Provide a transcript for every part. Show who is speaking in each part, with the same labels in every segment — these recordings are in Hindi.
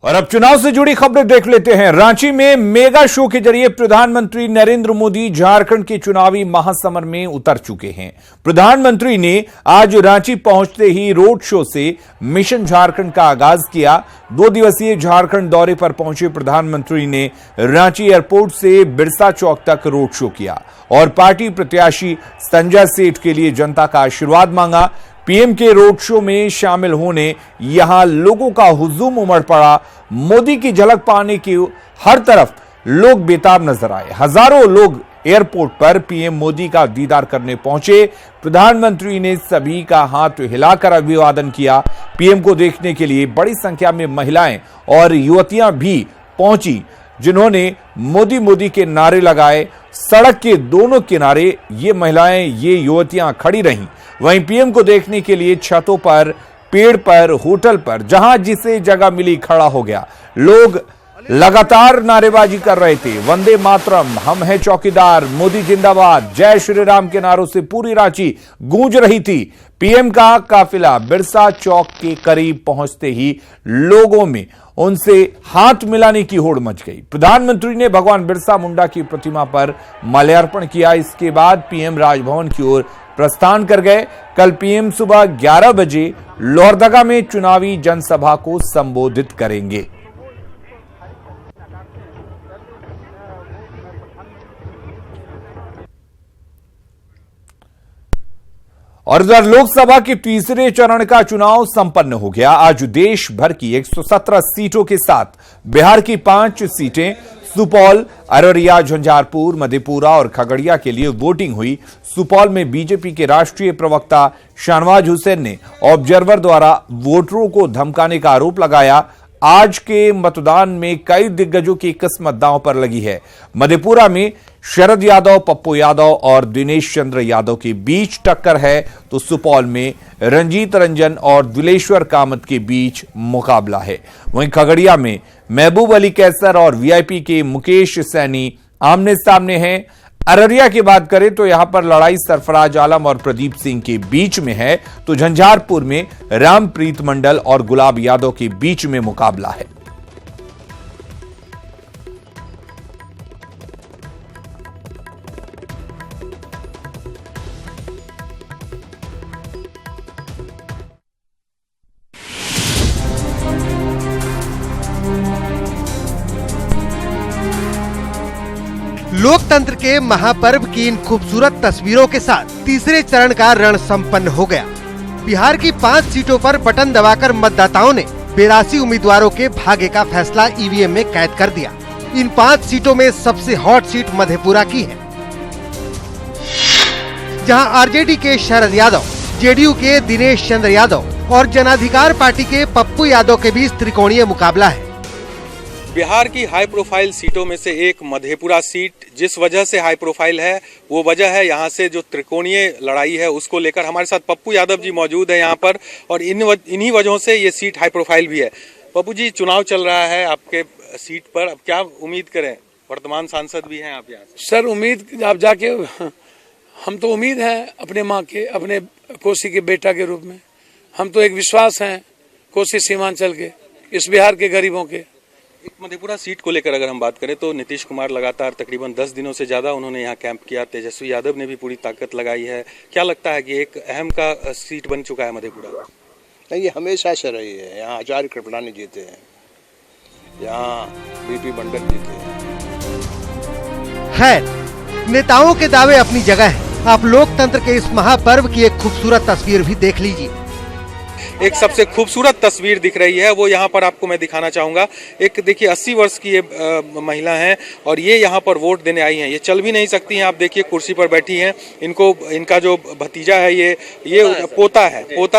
Speaker 1: और अब चुनाव से जुड़ी खबरें देख लेते हैं। रांची में मेगा शो के जरिए प्रधानमंत्री नरेंद्र मोदी झारखंड के चुनावी महासमर में उतर चुके हैं। प्रधानमंत्री ने आज रांची पहुंचते ही रोड शो से मिशन झारखंड का आगाज किया। 2 दिवसीय झारखंड दौरे पर पहुंचे प्रधानमंत्री ने रांची एयरपोर्ट से बिरसा चौक तक रोड शो किया और पार्टी प्रत्याशी संजय सेठ के लिए जनता का आशीर्वाद मांगा। पीएम के रोड शो में शामिल होने यहां लोगों का हुजूम उमड़ पड़ा। मोदी की झलक पाने की हर तरफ लोग बेताब नजर आए। हजारों लोग एयरपोर्ट पर पीएम मोदी का दीदार करने पहुंचे। प्रधानमंत्री ने सभी का हाथ हिलाकर अभिवादन किया। पीएम को देखने के लिए बड़ी संख्या में महिलाएं और युवतियां भी पहुंची, जिन्होंने मोदी मोदी के नारे लगाए। सड़क के दोनों किनारे ये महिलाएं, ये युवतियां खड़ी रहीं। वहीं पीएम को देखने के लिए छतों पर, पेड़ पर, होटल पर, जहां जिसे जगह मिली खड़ा हो गया। लोग लगातार नारेबाजी कर रहे थे। वंदे मातरम, हम हैं चौकीदार, मोदी जिंदाबाद, जय श्री राम के नारों से पूरी रांची गूंज रही थी। पीएम का काफिला बिरसा चौक के करीब पहुंचते ही लोगों में उनसे हाथ मिलाने की होड़ मच गई। प्रधानमंत्री ने भगवान बिरसा मुंडा की प्रतिमा पर माल्यार्पण किया। इसके बाद पीएम राजभवन की ओर प्रस्थान कर गए। कल पीएम सुबह 11 बजे लोहरदगा में चुनावी जनसभा को संबोधित करेंगे। और इधर लोकसभा के तीसरे चरण का चुनाव संपन्न हो गया। आज देश भर की 117 सीटों के साथ बिहार की 5 सीटें सुपौल, अररिया, झंझारपुर, मधेपुरा और खगड़िया के लिए वोटिंग हुई। सुपौल में बीजेपी के राष्ट्रीय प्रवक्ता शाहनवाज हुसैन ने ऑब्जर्वर द्वारा वोटरों को धमकाने का आरोप लगाया। आज के मतदान में कई दिग्गजों की किस्मत दांव पर लगी है। मधेपुरा में शरद यादव, पप्पू यादव और दिनेश चंद्र यादव के बीच टक्कर है, तो सुपौल में रंजीत रंजन और दिलेश्वर कामत के बीच मुकाबला है। वहीं खगड़िया में महबूब अली कैसर और वीआईपी के मुकेश सैनी आमने सामने हैं। अररिया की बात करें तो यहां पर लड़ाई सरफराज आलम और प्रदीप सिंह के बीच में है, तो झंझारपुर में रामप्रीत मंडल और गुलाब यादव के बीच में मुकाबला है।
Speaker 2: लोकतंत्र के महापर्व की इन खूबसूरत तस्वीरों के साथ तीसरे चरण का रण संपन्न हो गया। बिहार की 5 सीटों पर बटन दबाकर मतदाताओं ने 82 उम्मीदवारों के भाग्य का फैसला ईवीएम में कैद कर दिया। इन 5 सीटों में सबसे हॉट सीट मधेपुरा की है, जहां आरजेडी के शरद यादव, जेडीयू के दिनेश चंद्र यादव और जनाधिकार पार्टी के पप्पू यादव के बीच त्रिकोणीय मुकाबला है।
Speaker 3: बिहार की हाई प्रोफाइल सीटों में से एक मधेपुरा सीट जिस वजह से हाई प्रोफाइल है, वो वजह है यहाँ से जो त्रिकोणीय लड़ाई है उसको लेकर। हमारे साथ पप्पू यादव जी मौजूद है यहाँ पर, और इन्हीं वजहों से ये सीट हाई प्रोफाइल भी है। पप्पू जी, चुनाव चल रहा है आपके सीट पर, अब क्या उम्मीद करें? वर्तमान सांसद भी हैं आप यहाँ से।
Speaker 4: सर, उम्मीद आप जाके, हम तो उम्मीद है अपने माँ के, अपने कोसी के बेटा के रूप में। हम तो एक विश्वास है कोसी सीमांचल के, इस बिहार के गरीबों के।
Speaker 3: एक मधेपुरा सीट को लेकर अगर हम बात करें तो नीतीश कुमार लगातार तकरीबन 10 दिनों से ज्यादा उन्होंने यहाँ कैंप किया। तेजस्वी यादव ने भी पूरी ताकत लगाई है। क्या लगता है कि एक अहम का सीट बन चुका है मधेपुरा?
Speaker 5: नहीं, ये हमेशा से रही है। यहाँ आचार्य कृपलानी जीते हैं, यहाँ बीपी मंडल जीते हैं।
Speaker 2: खैर, नेताओं के दावे अपनी जगह है। आप लोकतंत्र के इस महापर्व की एक खूबसूरत तस्वीर भी देख लीजिए।
Speaker 3: एक सबसे खूबसूरत तस्वीर दिख रही है, वो यहाँ पर आपको मैं दिखाना चाहूंगा। एक देखिए 80 वर्ष की ये महिला हैं और ये यहाँ पर वोट देने आई हैं। ये चल भी नहीं सकती हैं, आप देखिए कुर्सी पर बैठी हैं। इनका जो भतीजा है, ये पोता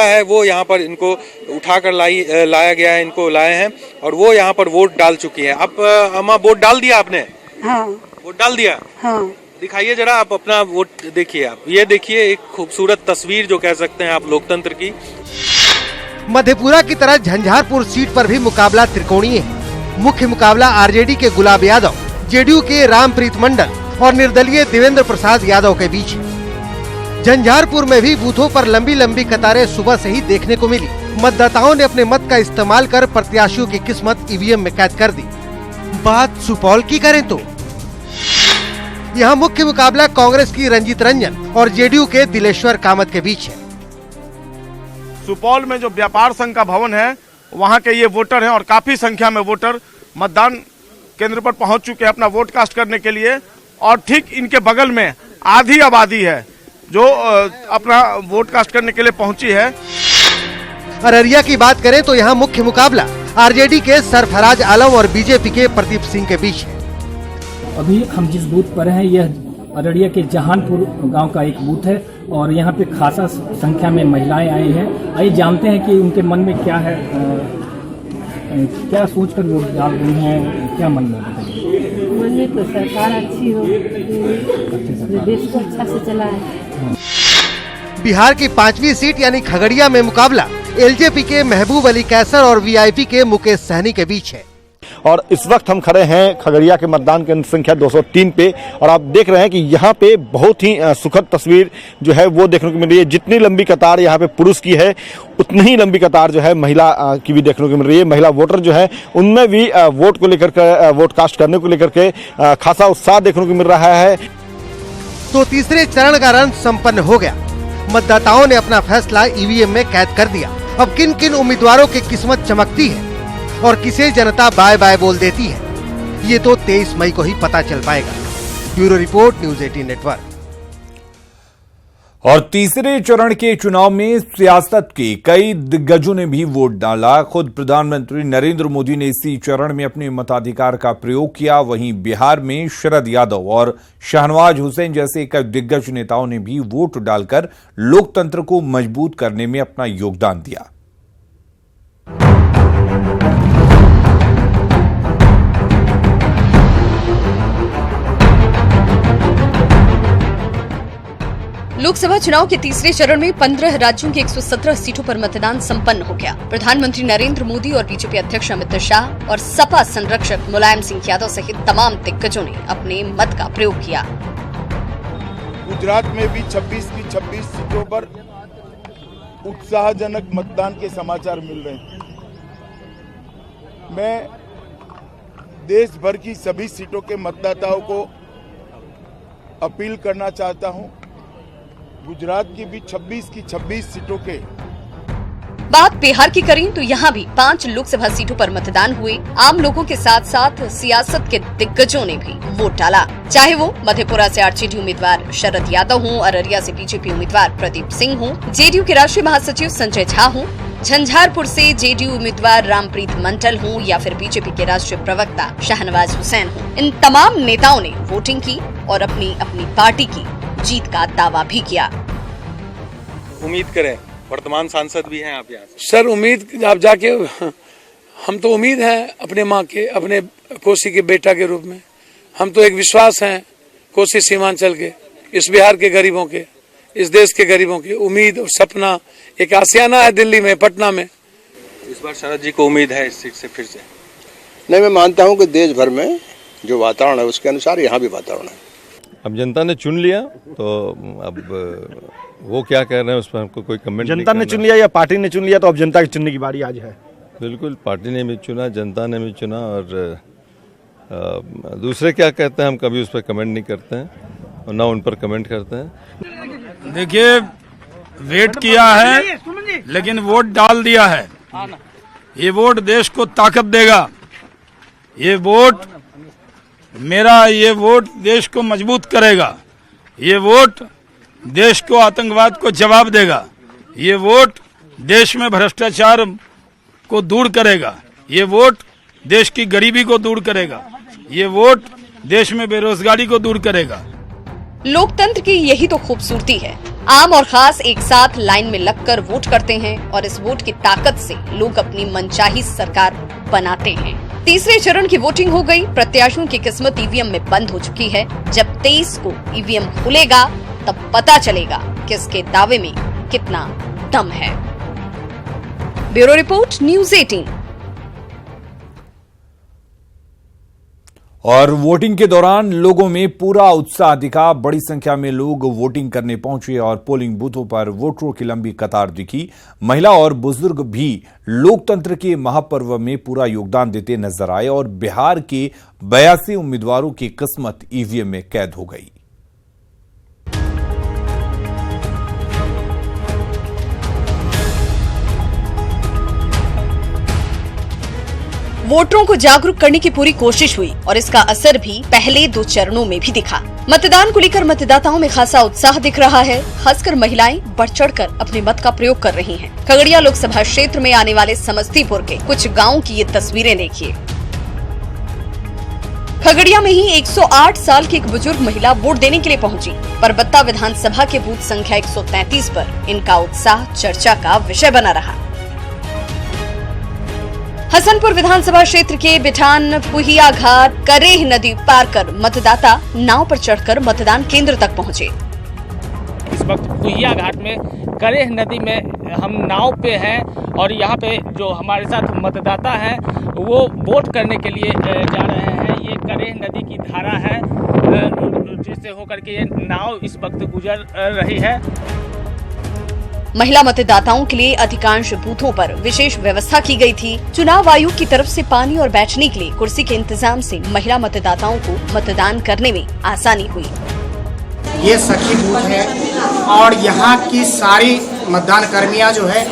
Speaker 3: है, वो यहाँ पर इनको उठाकर लाया गया है, इनको लाए हैं और वो यहाँ पर वोट डाल चुकी हैं। आप अम्मा, वोट डाल दिया आपने?
Speaker 6: हाँ।
Speaker 3: वोट डाल दिया?
Speaker 6: हाँ।
Speaker 3: दिखाइए जरा आप अपना वोट। देखिए आप, ये देखिए एक खूबसूरत तस्वीर जो कह सकते हैं आप लोकतंत्र की।
Speaker 2: मधेपुरा की तरह झंझारपुर सीट पर भी मुकाबला त्रिकोणीय है। मुख्य मुकाबला आरजेडी के गुलाब यादव, जेडीयू के रामप्रीत मंडल और निर्दलीय देवेंद्र प्रसाद यादव के बीच है। झंझारपुर में भी बूथों पर लंबी लंबी कतारें सुबह से ही देखने को मिली। मतदाताओं ने अपने मत का इस्तेमाल कर प्रत्याशियों की किस्मत ईवीएम में कैद कर दी। बात सुपौल की करें तो यहाँ मुख्य मुकाबला कांग्रेस की रंजीत रंजन और जेडीयू के दिलेश्वर कामत के बीच है।
Speaker 6: सुपौल में जो व्यापार संघ का भवन है वहाँ के ये वोटर हैं और काफी संख्या में वोटर मतदान केंद्र पर पहुंच चुके हैं अपना वोट कास्ट करने के लिए। और ठीक इनके बगल में आधी आबादी है जो अपना वोट कास्ट करने के लिए पहुंची है।
Speaker 2: अररिया की बात करें तो यहाँ मुख्य मुकाबला आरजेडी के सरफराज आलम और बीजेपी के प्रदीप सिंह के बीच है।
Speaker 7: अभी हम जिस बूथ पर हैं यह अररिया के जहानपुर गांव का एक बूथ है और यहाँ पे खासा संख्या में महिलाएं आई हैं। आइए जानते हैं कि उनके मन में क्या है, क्या सोचकर वोट डाल रही हैं, क्या मन में बताइए।
Speaker 8: मन में तो सरकार अच्छी हो, देश को अच्छा से चलाए।
Speaker 2: बिहार की 5वीं सीट यानी खगड़िया में मुकाबला एलजेपी के महबूब अली कैसर और वीआईपी के मुकेश सहनी के बीच है।
Speaker 9: और इस वक्त हम खड़े हैं खगड़िया के मतदान केंद्र संख्या 203 पे और आप देख रहे हैं कि यहाँ पे बहुत ही सुखद तस्वीर जो है वो देखने को मिल रही है। जितनी लंबी कतार यहाँ पे पुरुष की है उतनी ही लंबी कतार जो है महिला की भी देखने को मिल रही है। महिला वोटर जो है उनमें भी वोट को लेकर के, वोट कास्ट करने को लेकर के खासा उत्साह देखने को मिल रहा है।
Speaker 2: तो तीसरे चरण का रण संपन्न हो गया। मतदाताओं ने अपना फैसला ईवीएम में कैद कर दिया। अब किन किन उम्मीदवारों की किस्मत चमकती है और किसे जनता बाय बाय बोल देती है, ये तो 23 मई को ही पता चल पाएगा। Bureau report, news 18 network.
Speaker 1: और तीसरे चरण के चुनाव में सियासत के कई दिग्गजों ने भी वोट डाला। खुद प्रधानमंत्री नरेंद्र मोदी ने इसी चरण में अपने मताधिकार का प्रयोग किया। वहीं बिहार में शरद यादव और शाहनवाज हुसैन जैसे कई दिग्गज नेताओं ने भी वोट डालकर लोकतंत्र को मजबूत करने में अपना योगदान दिया।
Speaker 10: लोकसभा चुनाव के तीसरे चरण में 15 राज्यों की 117 सीटों पर मतदान संपन्न हो गया। प्रधानमंत्री नरेंद्र मोदी और बीजेपी अध्यक्ष अमित शाह और सपा संरक्षक मुलायम सिंह यादव सहित तमाम दिग्गजों ने अपने मत का प्रयोग किया।
Speaker 11: गुजरात में भी 26 की 26 सीटों पर उत्साहजनक मतदान के समाचार मिल रहे हैं। मैं देश भर की सभी सीटों के मतदाताओं को अपील करना चाहता हूं, गुजरात की भी 26 की 26 सीटों के।
Speaker 10: बात बिहार की करें तो यहाँ भी 5 लोकसभा सीटों पर मतदान हुए। आम लोगों के साथ साथ सियासत के दिग्गजों ने भी वोट डाला, चाहे वो मधेपुरा से आरजेडी उम्मीदवार शरद यादव हों, अररिया से बीजेपी उम्मीदवार प्रदीप सिंह हों, जेडीयू के राष्ट्रीय महासचिव संजय झा हों, झंझारपुर से जेडीयू उम्मीदवार रामप्रीत मंडल हों या फिर बीजेपी के राष्ट्रीय प्रवक्ता शाहनवाज हुसैन हों। इन तमाम नेताओं ने वोटिंग की और अपनी अपनी पार्टी की जीत का दावा भी किया।
Speaker 3: उम्मीद करें, वर्तमान सांसद भी हैं आप यहाँ से।
Speaker 4: सर उम्मीद आप जाके हम तो उम्मीद है अपने माँ के, अपने कोसी के बेटा के रूप में। हम तो एक विश्वास है कोसी सीमांचल के, इस बिहार के गरीबों के, इस देश के गरीबों की उम्मीद और सपना, एक आसियाना है दिल्ली में, पटना में।
Speaker 3: इस बार शरद जी को उम्मीद है इस सीट से फिर से?
Speaker 5: नहीं, मैं मानता हूं कि देश भर में जो वातावरण है उसके अनुसार यहाँ भी वातावरण है।
Speaker 12: अब जनता ने चुन लिया तो अब वो क्या कह रहे हैं उस पर हमको कोई कमेंट नहीं।
Speaker 9: जनता ने चुन लिया या पार्टी ने चुन लिया, तो अब जनता के चुनने की बारी आज है।
Speaker 12: बिल्कुल, पार्टी ने भी चुना, जनता ने भी चुना और दूसरे क्या कहते हैं हम कभी उस पर कमेंट नहीं करते हैं और ना उन पर कमेंट करते हैं।
Speaker 13: देखिए, वेट किया है लेकिन वोट डाल दिया है। ये वोट देश को ताकत देगा। ये वोट ये वोट देश को मजबूत करेगा। ये वोट देश को आतंकवाद को जवाब देगा। ये वोट देश में भ्रष्टाचार को दूर करेगा। ये वोट देश की गरीबी को दूर करेगा। ये वोट देश में बेरोजगारी को दूर करेगा।
Speaker 10: लोकतंत्र की यही तो खूबसूरती है। आम और खास एक साथ लाइन में लगकर वोट करते हैं और इस वोट की ताकत से लोग अपनी मनचाही सरकार बनाते हैं। तीसरे चरण की वोटिंग हो गई। प्रत्याशियों की किस्मत ईवीएम में बंद हो चुकी है। जब 23 को ईवीएम खुलेगा तब पता चलेगा किसके दावे में कितना दम है। Bureau report, news 18।
Speaker 1: और वोटिंग के दौरान लोगों में पूरा उत्साह दिखा। बड़ी संख्या में लोग वोटिंग करने पहुंचे और पोलिंग बूथों पर वोटरों की लंबी कतार दिखी। महिला और बुजुर्ग भी लोकतंत्र के महापर्व में पूरा योगदान देते नजर आए और बिहार के 82 उम्मीदवारों की किस्मत ईवीएम में कैद हो गई।
Speaker 10: वोटरों को जागरूक करने की पूरी कोशिश हुई और इसका असर भी पहले 2 चरणों में भी दिखा। मतदान को लेकर मतदाताओं में खासा उत्साह दिख रहा है। खासकर महिलाएं बढ़ चढ़कर अपने मत का प्रयोग कर रही हैं। खगड़िया लोकसभा क्षेत्र में आने वाले समस्तीपुर के कुछ गांवों की ये तस्वीरें देखिए। खगड़िया में ही 108 साल की एक बुजुर्ग महिला वोट देने के लिए पहुंची। परबत्ता विधानसभा के बूथ संख्या 133 पर इनका उत्साह चर्चा का विषय बना रहा। हसनपुर विधानसभा क्षेत्र के बिठान पुहिया घाट करेह नदी पार कर मतदाता नाव पर चढ़कर मतदान केंद्र तक पहुंचे।
Speaker 14: इस वक्त पुहिया घाट में करेह नदी में हम नाव पे हैं और यहाँ पे जो हमारे साथ मतदाता हैं वो वोट करने के लिए जा रहे हैं। ये करेह नदी की धारा है जिससे होकर के ये नाव इस वक्त गुजर रही है।
Speaker 10: महिला मतदाताओं के लिए अधिकांश बूथों पर विशेष व्यवस्था की गई थी। चुनाव आयोग की तरफ से पानी और बैठने के लिए कुर्सी के इंतजाम से महिला मतदाताओं को मतदान करने में आसानी हुई।
Speaker 15: ये सखी बूथ है और यहाँ की सारी मतदान कर्मी जो है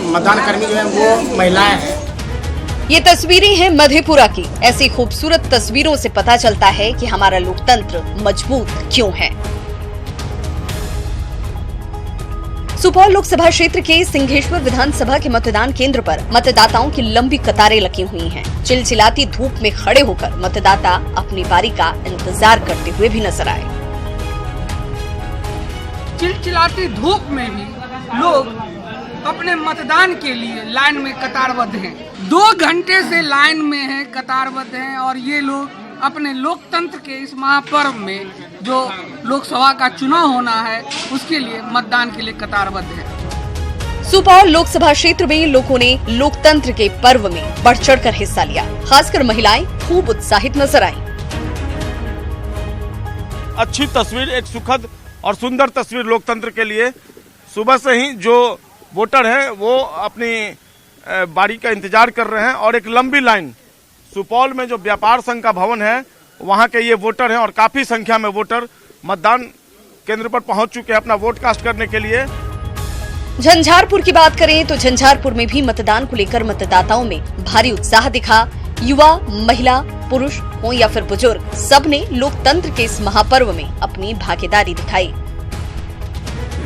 Speaker 15: वो महिलाएं हैं।
Speaker 10: ये तस्वीरें हैं मधेपुरा की। ऐसी खूबसूरत तस्वीरों से पता चलता है कि हमारा लोकतंत्र मजबूत क्यों है। सुपौल लोकसभा क्षेत्र के सिंघेश्वर विधानसभा के मतदान केंद्र पर मतदाताओं की लंबी कतारें लगी हुई हैं। चिलचिलाती धूप में खड़े होकर मतदाता अपनी बारी का इंतजार करते हुए भी नजर आए।
Speaker 16: चिलचिलाती धूप में भी लोग अपने मतदान के लिए लाइन में कतारबद्ध हैं। 2 घंटे से लाइन में हैं, कतारबद्ध हैं और ये लोग अपने लोकतंत्र के इस महापर्व में जो लोकसभा का चुनाव होना है उसके लिए मतदान के लिए कतारबद्ध है।
Speaker 10: सुपौल लोकसभा क्षेत्र में लोगों ने लोकतंत्र के पर्व में बढ़ चढ़कर हिस्सा लिया। खासकर महिलाएं खूब उत्साहित नजर आईं।
Speaker 6: अच्छी तस्वीर, एक सुखद और सुंदर तस्वीर लोकतंत्र के लिए। सुबह से ही जो वोटर हैं वो अपनी बारी का इंतजार कर रहे हैं और एक लंबी लाइन। सुपौल में जो व्यापार संघ का भवन है वहां के ये वोटर हैं और काफी संख्या में वोटर मतदान केंद्र पर पहुंच चुके हैं अपना वोट कास्ट करने के लिए।
Speaker 10: झंझारपुर की बात करें तो झंझारपुर में भी मतदान को लेकर मतदाताओं में भारी उत्साह दिखा। युवा, महिला, पुरुष हो या फिर बुजुर्ग, सबने लोकतंत्र के इस महापर्व में अपनी भागीदारी दिखाई।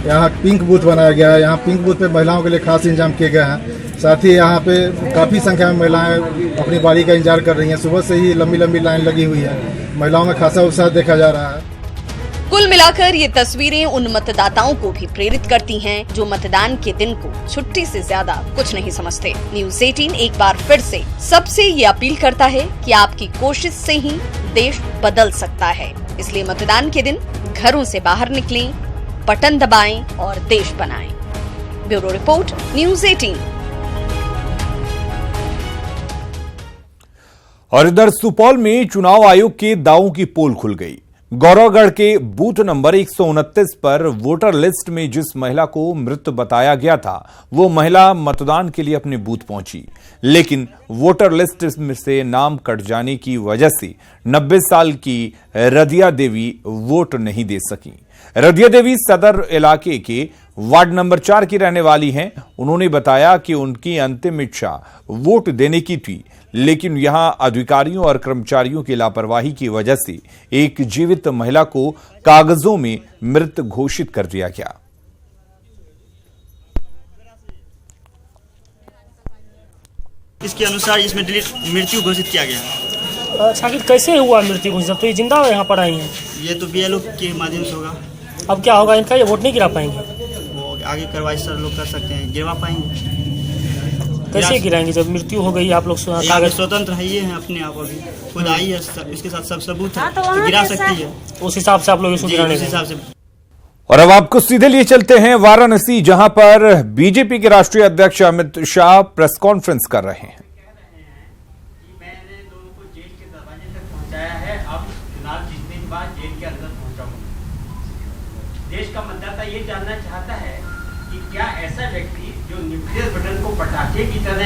Speaker 17: यहाँ पिंक बूथ बनाया गया है। यहाँ पिंक बूथ पे महिलाओं के लिए खास इंतजाम किए गए हैं। साथ ही यहाँ पे काफी संख्या में महिलाएं अपनी बारी का इंतजार कर रही हैं। सुबह से ही लंबी लंबी लाइन लगी हुई है। महिलाओं में खासा उत्साह देखा जा रहा है।
Speaker 10: कुल मिलाकर ये तस्वीरें उन मतदाताओं को भी प्रेरित करती हैं जो मतदान के दिन को छुट्टी से ज्यादा कुछ नहीं समझते। न्यूज़ 18 एक बार फिर से सबसे ये अपील करता है कि आपकी कोशिश से ही देश बदल सकता है। इसलिए मतदान के दिन घरों से बाहर निकलें, बटन दबाएं और देश बनाएं। Bureau report, news 18।
Speaker 1: और इधर सुपौल में चुनाव आयोग के दावों की पोल खुल गई। गौरवगढ़ के बूथ नंबर 129 पर वोटर लिस्ट में जिस महिला को मृत बताया गया था वो महिला मतदान के लिए अपने बूथ पहुंची, लेकिन वोटर लिस्ट से नाम कट जाने की वजह से 90 साल की रदिया देवी वोट नहीं दे सकी। रदिया देवी सदर इलाके के वार्ड नंबर 4 की रहने वाली हैं। उन्होंने बताया कि उनकी अंतिम इच्छा वोट देने की थी, लेकिन यहां अधिकारियों और कर्मचारियों की लापरवाही की वजह से एक जीवित महिला को कागजों में मृत घोषित कर दिया गया।
Speaker 18: इसके अनुसार इसमें मृत्यु घोषित किया गया।
Speaker 19: आखिर कैसे हुआ मृत्यु घोषित? तो ये जिंदा यहाँ पर आई हैं।
Speaker 18: ये तो बीएलओ के माध्यम से होगा।
Speaker 19: अब क्या होगा इनका? ये वोट नहीं गिरा पाएंगे।
Speaker 18: वो आगे कार्रवाई सर लोग कर सकते हैं, गिरवा पाएंगे।
Speaker 19: कैसे गिराएंगे जब मृत्यु हो गई? आप लोग
Speaker 18: स्वतंत्र है, ये है अपने आप, अभी खुद आई है, इसके साथ सब सबूत है, तो गिरा सकती है।
Speaker 19: उस हिसाब से आप लोग इसको गिराने
Speaker 18: उस हिसाब से।
Speaker 1: और अब आपको सीधे लिए चलते हैं वाराणसी, जहां पर बीजेपी के राष्ट्रीय अध्यक्ष अमित शाह प्रेस कॉन्फ्रेंस कर रहे हैं।
Speaker 20: अब चुनाव जीतने के बाद जेल के अंदर पहुंचाऊंगा। देश का मतदाता ये जानना चाहता है कि क्या ऐसा व्यक्ति जो न्यूक्लियर बटन को पटाखे की तरह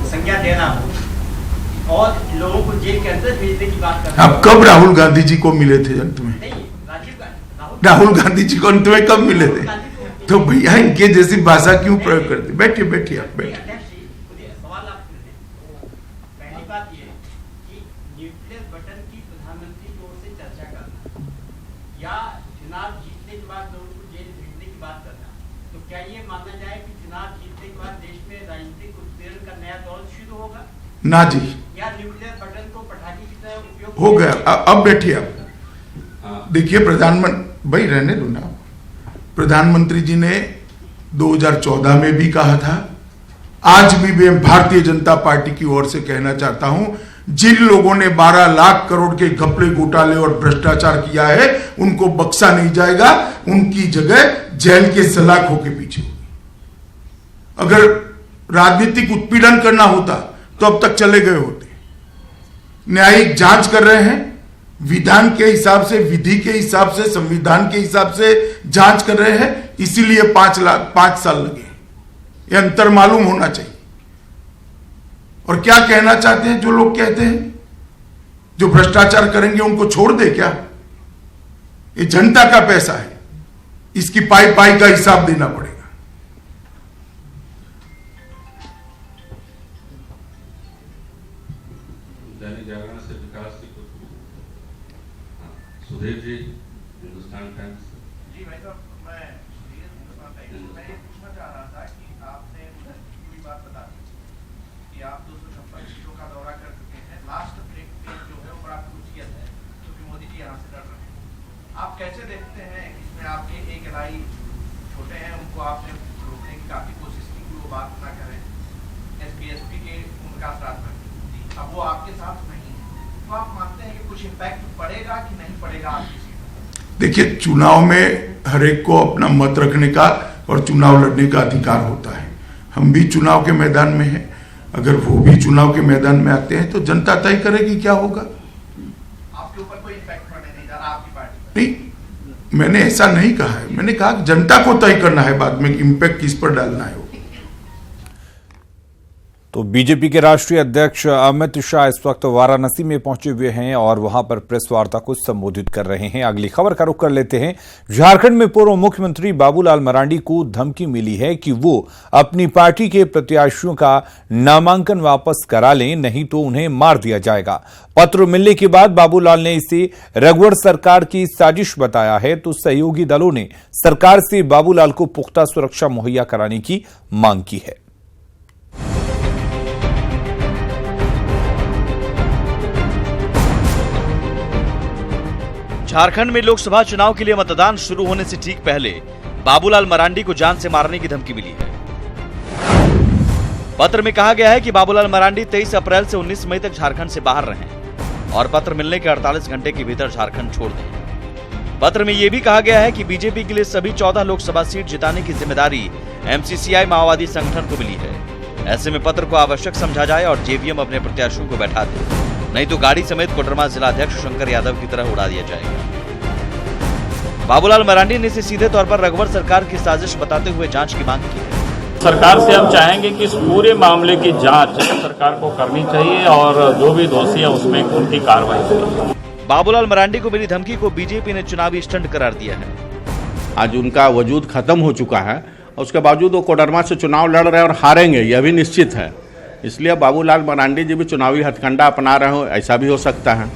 Speaker 20: संज्ञा दे रहा हो और लोगों को जेल के अंदर भेजने की बात कर रहा है।
Speaker 11: आप कब राहुल गांधी जी को मिले थे अंत में? राहुल गांधी जी को अंत में कब मिले थे? तो भैया इनके जैसी भाषा क्यों प्रयोग करते? बैठिए बैठिए आप बैठिए।
Speaker 20: पहली बात ये कि न्यूक्लियर बटन की प्रधानमंत्री की ओर से चर्चा करना या चुनाव जीतने के बाद लोगों को जेल भेजने की बात करना, तो क्या ये माना जाए कि चुनाव जीतने के बाद देश में राजनीतिक उत्पीड़न का नया दौर शुरू होगा?
Speaker 11: ना जी,
Speaker 20: या न्यूक्लियर बटन को पटाखे की तरह उपयोग
Speaker 11: हो गया। अब बैठिए आप। देखिए प्रधानमंत्री भाई रहने दो ना। प्रधानमंत्री जी ने 2014 में भी कहा था, आज भी मैं भारतीय जनता पार्टी की ओर से कहना चाहता हूं, जिन लोगों ने 12 लाख करोड़ के घपले घोटाले और भ्रष्टाचार किया है उनको बख्शा नहीं जाएगा, उनकी जगह जेल के सलाखों के पीछे होगी। अगर राजनीतिक उत्पीड़न करना होता तो अब तक चले गए होते। न्यायिक जांच कर रहे हैं, विधान के हिसाब से, विधि के हिसाब से, संविधान के हिसाब से जांच कर रहे हैं, इसीलिए 5 साल लगे। ये अंतर मालूम होना चाहिए। और क्या कहना चाहते हैं जो लोग कहते हैं जो भ्रष्टाचार करेंगे उनको छोड़ दे क्या? ये जनता का पैसा है, इसकी पाई पाई का हिसाब देना पड़ेगा।
Speaker 21: जागरण से विकास की सुधीर जी, हिंदुस्तान टाइम्स।
Speaker 22: जी भाई साहब, मैं सुधीर हिंदुस्तान टाइम्स। मैं ये पूछना चाह रहा था कि आपने मुझे पूरी बात बता दी कि आप 256 सीटों का दौरा कर चुके हैं। लास्ट ब्रेक में जो है वो बड़ा क्रूशियल है क्योंकि मोदी जी यहाँ से डर रहे हैं। आप कैसे देखते हैं इसमें आपके एक एलआई छोटे हैं, उनको आपने रोकने की काफी कोशिश की कि वो बात ना करें, एसपी के उनका साथ में, अब वो आपके साथ नहीं है, तो आप मानते हैं कि कुछ इम्पैक्ट पड़ेगा कि नहीं पड़ेगा आपकी सीट?
Speaker 11: देखिए, चुनाव में हर एक को अपना मत रखने का और चुनाव लड़ने का अधिकार होता है। हम भी चुनाव के मैदान में हैं, अगर वो भी चुनाव के मैदान में आते हैं तो जनता तय करेगी क्या होगा।
Speaker 22: आपके ऊपर कोई इम्पैक्ट पड़ने नहीं जा रहा आपकी पार्टी?
Speaker 11: नहीं, मैंने ऐसा नहीं कहा है। मैंने कहा जनता को तय करना है बाद में इम्पैक्ट किस पर डालना है।
Speaker 1: तो बीजेपी के राष्ट्रीय अध्यक्ष अमित शाह इस वक्त वाराणसी में पहुंचे हुए हैं और वहां पर प्रेस वार्ता को संबोधित कर रहे हैं। अगली खबर का रुख कर लेते हैं। झारखंड में पूर्व मुख्यमंत्री बाबूलाल मरांडी को धमकी मिली है कि वो अपनी पार्टी के प्रत्याशियों का नामांकन वापस करा लें, नहीं तो उन्हें मार दिया जाएगा। पत्र मिलने के बाद बाबूलाल ने इसे रघुवर सरकार की साजिश बताया है, तो सहयोगी दलों ने सरकार से बाबूलाल को पुख्ता सुरक्षा मुहैया कराने की मांग की है।
Speaker 23: झारखंड में लोकसभा चुनाव के लिए मतदान शुरू होने से ठीक पहले बाबूलाल मरांडी को जान से मारने की धमकी मिली है। पत्र में कहा गया है कि बाबूलाल मरांडी 23 अप्रैल से 19 मई तक झारखंड से बाहर रहें और पत्र मिलने के 48 घंटे के भीतर झारखंड छोड़ दें। पत्र में यह भी कहा गया है कि बीजेपी के लिए सभी 14 लोकसभा सीट जिताने की जिम्मेदारी एमसीसीआई माओवादी संगठन को मिली है। ऐसे में पत्र को आवश्यक समझा जाए और जेवीएम अपने प्रत्याशियों को बैठा दे, नहीं तो गाड़ी समेत कोडरमा जिलाध्यक्ष शंकर यादव की तरह उड़ा दिया जाएगा। बाबूलाल मरांडी ने इसे सीधे तौर पर रघुवर सरकार की साजिश बताते हुए जांच की मांग की है।
Speaker 24: सरकार से हम चाहेंगे कि इस पूरे मामले की जांच सरकार को करनी चाहिए और जो भी दोषी है उसमें उनकी कार्रवाई करें।
Speaker 23: बाबूलाल मरांडी को मिली धमकी को बीजेपी ने चुनावी स्टंट करार दिया है।
Speaker 5: आज उनका वजूद खत्म हो चुका है, उसके बावजूद वो कोडरमा से चुनाव लड़ रहे हैं और हारेंगे, यह भी निश्चित है। इसलिए बाबूलाल मरांडी जी भी चुनावी हथकंडा अपना रहे हो, ऐसा भी हो सकता है।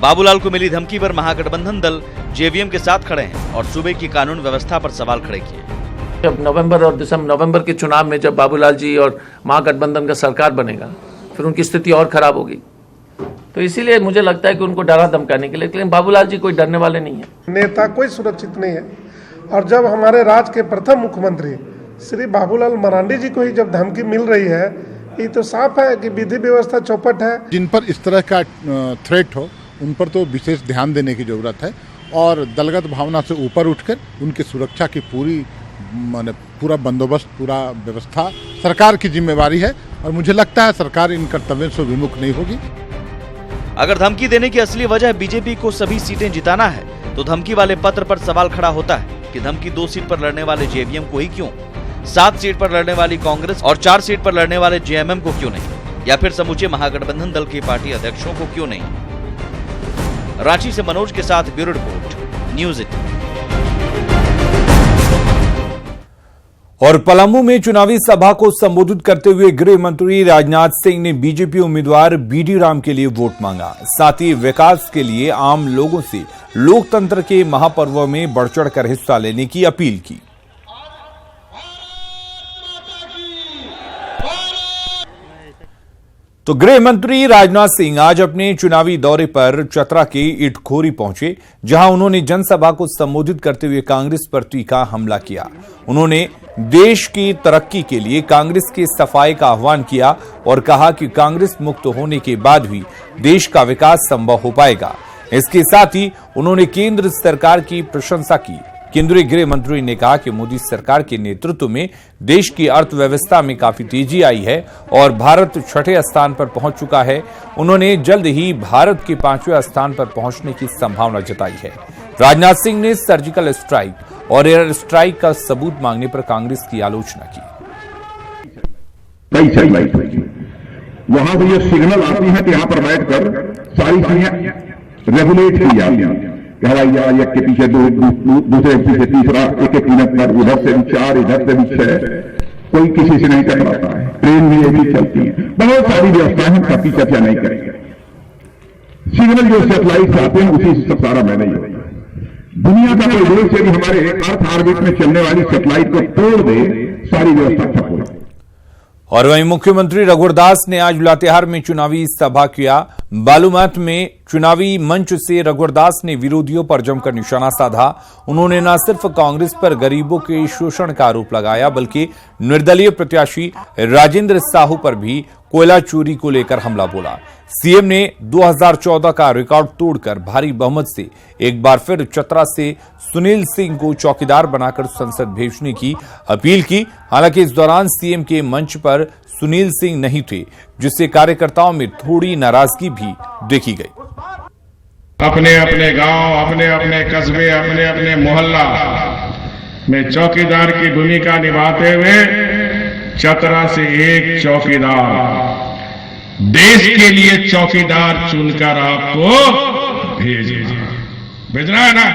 Speaker 23: बाबूलाल को मिली धमकी पर महागठबंधन दल जेवीएम के साथ खड़े हैं और सूबे की कानून व्यवस्था पर सवाल खड़े किए।
Speaker 25: जब नवंबर और नवंबर के चुनाव में जब बाबूलाल जी और महागठबंधन का सरकार बनेगा, फिर उनकी स्थिति और खराब होगी। तो इसीलिए मुझे लगता है कि उनको डरा धमकाने के लिए, लेकिन बाबूलाल जी कोई डरने वाले नहीं है।
Speaker 26: नेता कोई सुरक्षित नहीं है। और जब हमारे राज्य के प्रथम मुख्यमंत्री श्री बाबूलाल मरांडी जी को ही जब धमकी मिल रही है, ये तो साफ है कि विधि व्यवस्था चौपट है।
Speaker 27: जिन पर इस तरह का थ्रेट हो उन पर तो विशेष ध्यान देने की जरूरत है और दलगत भावना से ऊपर उठकर उनकी सुरक्षा की पूरा बंदोबस्त, पूरा व्यवस्था सरकार की जिम्मेवारी है और मुझे लगता है सरकार इन कर्तव्यों से विमुख नहीं होगी।
Speaker 23: अगर धमकी देने की असली वजह बीजेपी को सभी सीटें जिताना है तो धमकी वाले पत्र पर सवाल खड़ा होता है कि धमकी 2 सीट पर लड़ने वाले जेवीएम को ही क्यों, 7 सीट पर लड़ने वाली कांग्रेस और 4 सीट पर लड़ने वाले जेएमएम को क्यों नहीं, या फिर समूचे महागठबंधन दल के पार्टी अध्यक्षों को क्यों नहीं। रांची से मनोज के साथ ब्यूरो रिपोर्ट, न्यूज़ 18।
Speaker 1: और पलामू में चुनावी सभा को संबोधित करते हुए गृह मंत्री राजनाथ सिंह ने बीजेपी उम्मीदवार बीडी राम के लिए वोट मांगा। साथ ही विकास के लिए आम लोगों से लोकतंत्र के महापर्व में बढ़-चढ़ कर हिस्सा लेने की अपील की। तो गृह मंत्री राजनाथ सिंह आज अपने चुनावी दौरे पर चतरा के इटखोरी पहुंचे, जहां उन्होंने जनसभा को संबोधित करते हुए कांग्रेस पर तीखा हमला किया। उन्होंने देश की तरक्की के लिए कांग्रेस के सफाई का आह्वान किया और कहा कि कांग्रेस मुक्त होने के बाद भी देश का विकास संभव हो पाएगा। इसके साथ ही उन्होंने केंद्र सरकार की प्रशंसा की। केंद्रीय गृह मंत्री ने कहा कि मोदी सरकार के नेतृत्व में देश की अर्थव्यवस्था में काफी तेजी आई है और भारत 6ठे स्थान पर पहुंच चुका है। उन्होंने जल्द ही भारत के 5वें स्थान पर पहुंचने की संभावना जताई है। राजनाथ सिंह ने सर्जिकल स्ट्राइक और एयर स्ट्राइक का सबूत मांगने पर कांग्रेस की आलोचना की।
Speaker 2: वहां से ये सिग्नल आती है कि यहां पर बैठकर सारी चीजें रेगुलेट की जाती हैं। हवाई जहाज एक के पीछे 2, दूसरे के पीछे तीसरा, एक एक मिनट पर उधर से भी 4, इधर से भी 6, कोई किसी से नहीं टकराता है। ट्रेन भी ये भी चलती है, बहुत सारी व्यवस्थाएं, हम सबकी चर्चा नहीं करेंगे। सिग्नल जो सैटेलाइट आते हैं उसी से सब सारा मैनेज होता है। दुनिया का कोई देश यदि हमारे अर्थ ऑर्बिट में चलने वाली सैटेलाइट को तोड़ दे, सारी व्यवस्था ठप हो जाए।
Speaker 1: और वहीं मुख्यमंत्री रघुवर दास ने आज लातेहार में चुनावी सभा किया। बालूमाथ में चुनावी मंच से रघुवर दास ने विरोधियों पर जमकर निशाना साधा। उन्होंने न सिर्फ कांग्रेस पर गरीबों के शोषण का आरोप लगाया, बल्कि निर्दलीय प्रत्याशी राजेंद्र साहू पर भी कोयला चोरी को लेकर हमला बोला। सीएम ने 2014 का रिकॉर्ड तोड़कर भारी बहुमत से एक बार फिर चतरा से सुनील सिंह को चौकीदार बनाकर संसद भेजने की अपील की। हालांकि इस दौरान सीएम के मंच पर सुनील सिंह नहीं थे, जिससे कार्यकर्ताओं में थोड़ी नाराजगी भी देखी गई।
Speaker 3: अपने अपने गांव, अपने अपने कस्बे, अपने अपने मोहल्ला में चौकीदार की भूमिका निभाते हुए चतरा से एक चौकीदार, देश के लिए चौकीदार चुनकर आपको भेजना है ना।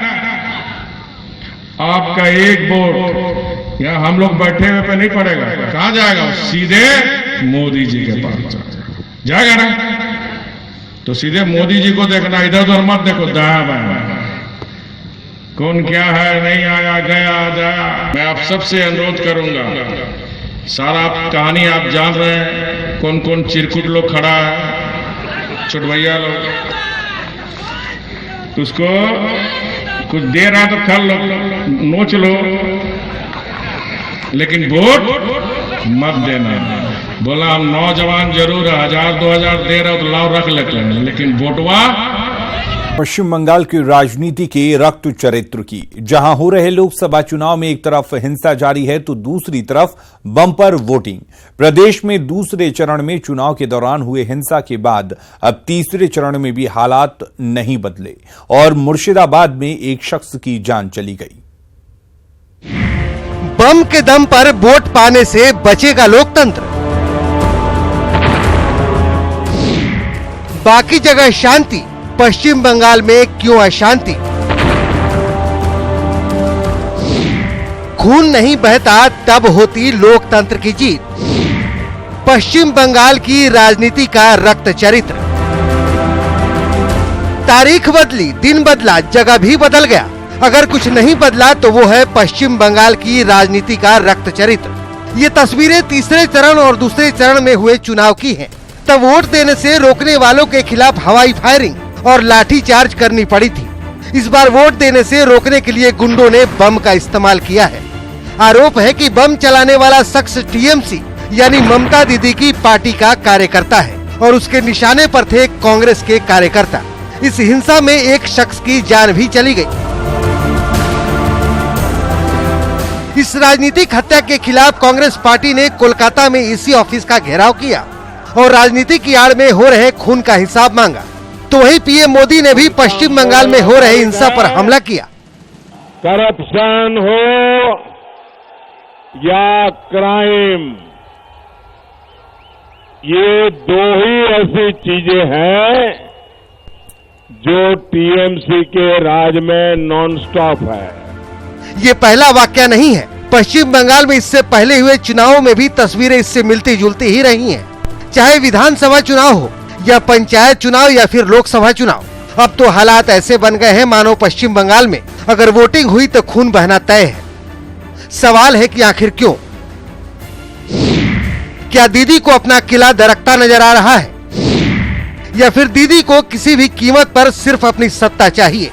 Speaker 3: आपका एक वोट यहाँ हम लोग बैठे हुए पे नहीं पड़ेगा, कहां जाएगा? सीधे मोदी जी के पास जाएगा ना। तो सीधे मोदी जी को देखना, इधर उधर मत देखो, दाया बाया कौन क्या है, नहीं आया गया जाया। मैं आप सबसे अनुरोध करूंगा, सारा कहानी आप जान रहे हैं, कौन कौन चिरकुट लोग खड़ा है, छुटभैया लोग, उसको कुछ दे रहा तो खा लो, नोच लो, लेकिन वोट मत देना। बोला हम नौजवान जरूर 1000-2000 दे रहे हो तो लाओ रख लेते हैं, लेकिन वोटवा।
Speaker 1: पश्चिम बंगाल की राजनीति के रक्त चरित्र की, जहां हो रहे लोकसभा चुनाव में एक तरफ हिंसा जारी है तो दूसरी तरफ बम्पर वोटिंग। प्रदेश में दूसरे चरण में चुनाव के दौरान हुए हिंसा के बाद अब तीसरे चरण में भी हालात नहीं बदले और मुर्शिदाबाद में एक शख्स की जान चली गई।
Speaker 4: बम के दम पर वोट पाने से बचेगा लोकतंत्र, बाकी जगह शांति, पश्चिम बंगाल में क्यों अशांति? खून नहीं बहता तब होती लोकतंत्र की जीत। पश्चिम बंगाल की राजनीति का रक्त चरित्र। तारीख बदली, दिन बदला, जगह भी बदल गया। अगर कुछ नहीं बदला तो वो है पश्चिम बंगाल की राजनीति का रक्त चरित्र। ये तस्वीरें तीसरे चरण और दूसरे चरण में हुए चुनाव की हैं। तब वोट देने से रोकने वालों के खिलाफ हवाई फायरिंग और लाठीचार्ज करनी पड़ी थी। इस बार वोट देने से रोकने के लिए गुंडों ने बम का इस्तेमाल किया है। आरोप है कि बम चलाने वाला शख्स टीएमसी यानी ममता दीदी की पार्टी का कार्यकर्ता है और उसके निशाने पर थे कांग्रेस के कार्यकर्ता। इस हिंसा में एक शख्स की जान भी चली गई। इस राजनीतिक हत्या के खिलाफ कांग्रेस पार्टी ने कोलकाता में इसी ऑफिस का घेराव किया और राजनीति की आड़ में हो रहे खून का हिसाब मांगा। तो वहीं पीएम मोदी ने भी पश्चिम बंगाल में हो रहे हिंसा पर हमला किया।
Speaker 7: करप्शन हो या क्राइम, ये दो ही ऐसी चीजें हैं जो टीएमसी के राज में नॉन स्टॉप है।
Speaker 4: ये पहला वाकया नहीं है। पश्चिम बंगाल में इससे पहले हुए चुनावों में भी तस्वीरें इससे मिलती जुलती ही रही हैं। चाहे विधानसभा चुनाव हो या पंचायत चुनाव या फिर लोकसभा चुनाव, अब तो हालात ऐसे बन गए हैं मानो पश्चिम बंगाल में अगर वोटिंग हुई तो खून बहना तय है। सवाल है कि आखिर क्यों? क्या दीदी को अपना किला दरकता नजर आ रहा है या फिर दीदी को किसी भी कीमत पर सिर्फ अपनी सत्ता चाहिए?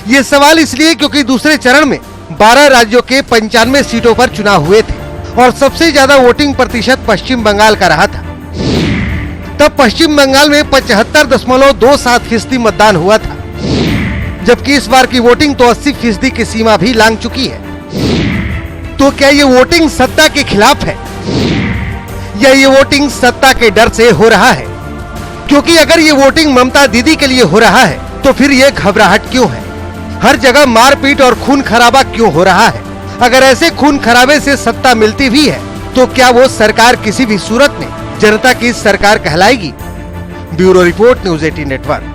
Speaker 4: ये सवाल इसलिए क्योंकि दूसरे चरण में 12 राज्यों के 95 सीटों पर चुनाव हुए थे और सबसे ज्यादा वोटिंग प्रतिशत पश्चिम बंगाल का रहा था। तब पश्चिम बंगाल में 75.27% मतदान हुआ था, जबकि इस बार की वोटिंग तो 80% की सीमा भी लांघ चुकी है। तो क्या ये वोटिंग सत्ता के खिलाफ है या ये वोटिंग सत्ता के डर से हो रहा है? क्योंकि अगर ये वोटिंग ममता दीदी के लिए हो रहा है तो फिर ये घबराहट क्यों है? हर जगह मारपीट और खून खराबा क्यों हो रहा है? अगर ऐसे खून खराबे से सत्ता मिलती भी है तो क्या वो सरकार किसी भी सूरत में जनता की सरकार कहलाएगी? Bureau report, news 18 network.